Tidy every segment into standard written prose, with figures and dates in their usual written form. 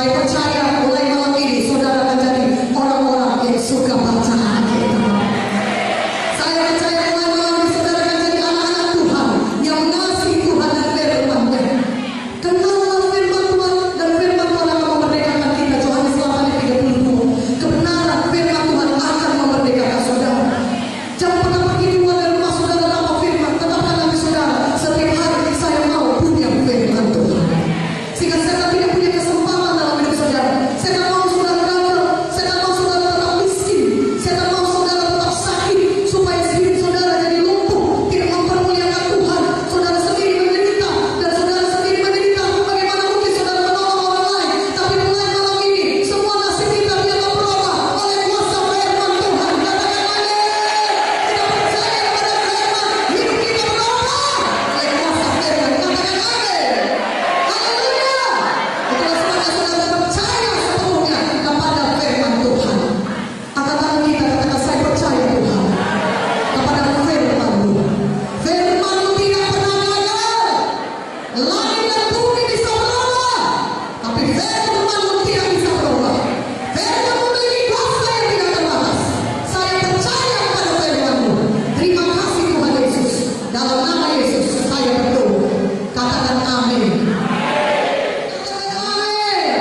Saya percaya mulai malam ini saudara akan jadi orang-orang yang suka baca Alkitab. Saya percaya mulai malam ini saudara akan jadi anak-anak Tuhan yang mengasihi Tuhan dan firman-Nya. Kenallah firman Tuhan, dan firman Tuhan akan memerdekakan kita. Yohanes 8:32. Kebenaran firman Tuhan akan memerdekakan saudara. Jangan pernah pergi keluar dari rumah saudara tanpa firman. Tetapkan hati saudara, setiap hari saya mau punya firman Tuhan. Sehingga saya tidak punya kesempatan dalam hidup saudara. Saya tak mau saudara gagal. Saya tak mau saudara tetap miskin. Saya tak mau saudara tetap sakit. Supaya hidup saudara jadi lumpuh, tidak mempermuliakan Tuhan. Saudara sendiri menderita, dan saudara sendiri menderita. Bagaimana mungkin saudara menolong orang lain? Tapi mulai malam ini, semua nasib kita dia berubah oleh kuasa firman Tuhan. Katakan amin. Kita percaya kepada firman, hidup kita berubah oleh kuasa firman. Katakan amin. Haleluya. Itulah sebabnya saudara percaya sepenuhnya kepada firman Tuhan. Angkat tangan kita, katakan saya percaya Tuhan kepada firman-Mu. Firman-Mu tidak pernah gagal. Langit dan bumi bisa berubah, tapi firman-Mu tidak bisa berubah. Firman-Mu memiliki kuasa yang tidak terbatas. Saya percaya kepada firman-Mu. Terima kasih Tuhan Yesus. Dalam nama Yesus saya berdoa. Katakan amin. Amin.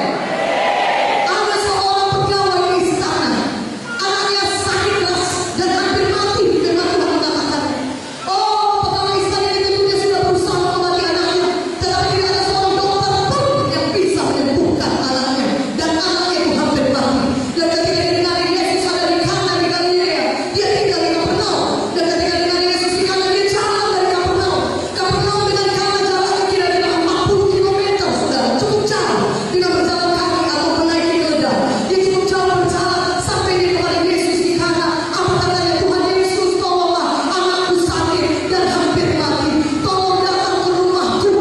Ada seorang pegawai di istana. Anaknya sakit keras dan hampir mati. Firman Tuhan mengatakan, oh, pegawai istana ini tentunya sudah berusaha mengobati anaknya, tetapi tidak ada seorang dokter pun yang bisa menyembuhkan anaknya. Dan anaknya itu hampir mati. Dan ketika dia dengar Yesus ada di kanan di Galilea, dia tinggal di Kapernaum. Dan ketika dengar Yesus di kanan, dia jalan dari Kapernaum. Kapernaum dengan jalan jaraknya kira-kira 40 kilometer, saudara, cukup jauh. Dengan berjalan kaki atau menaiki keledai, dia cukup jauh berjalan sampai dia kepada Yesus di kanan. Apa katanya? Tuhan Yesus, tolonglah, anakku sakit dan hampir mati. Tolong datang ke rumahku.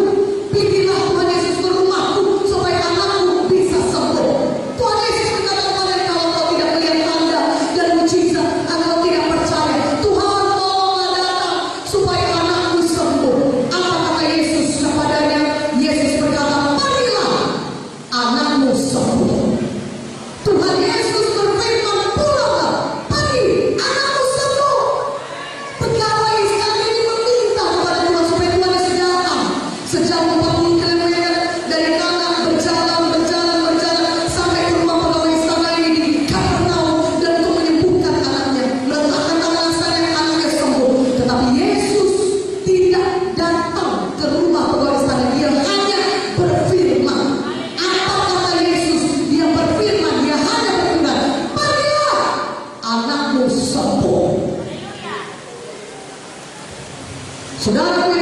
Pergilah Tuhan Yesus ke rumahku supaya anakku bisa sembuh. Tuhan Yesus berkata kepada dia, kalau kau tidak melihat tanda dan mujizat, engkau tidak percaya. Tuhan, tolonglah datang supaya anakku sembuh. Apa kata Yesus kepadanya? Yesus berkata, pergilah, anakmu sembuh. Tuhan Yesus berfirman, pulanglah, pergi, anakmu sembuh. Pegawai istana ini meminta kepada Tuhan supaya Tuhan Yesus datang. Sejauh 40 kilometer dari kanan berjalan sampai ke rumah pegawai istana ini di Kapernaum, dan untuk menyembuhkan anaknya, meletakkan tangan saya, anaknya sembuh. Tetapi Yesus tidak datang ke rumah pegawai istana. Dia hanya berfirman. Apa kata Yesus? Dia berfirman. Dia hanya berfirman, pergilah, anakmu sembuh. Saudara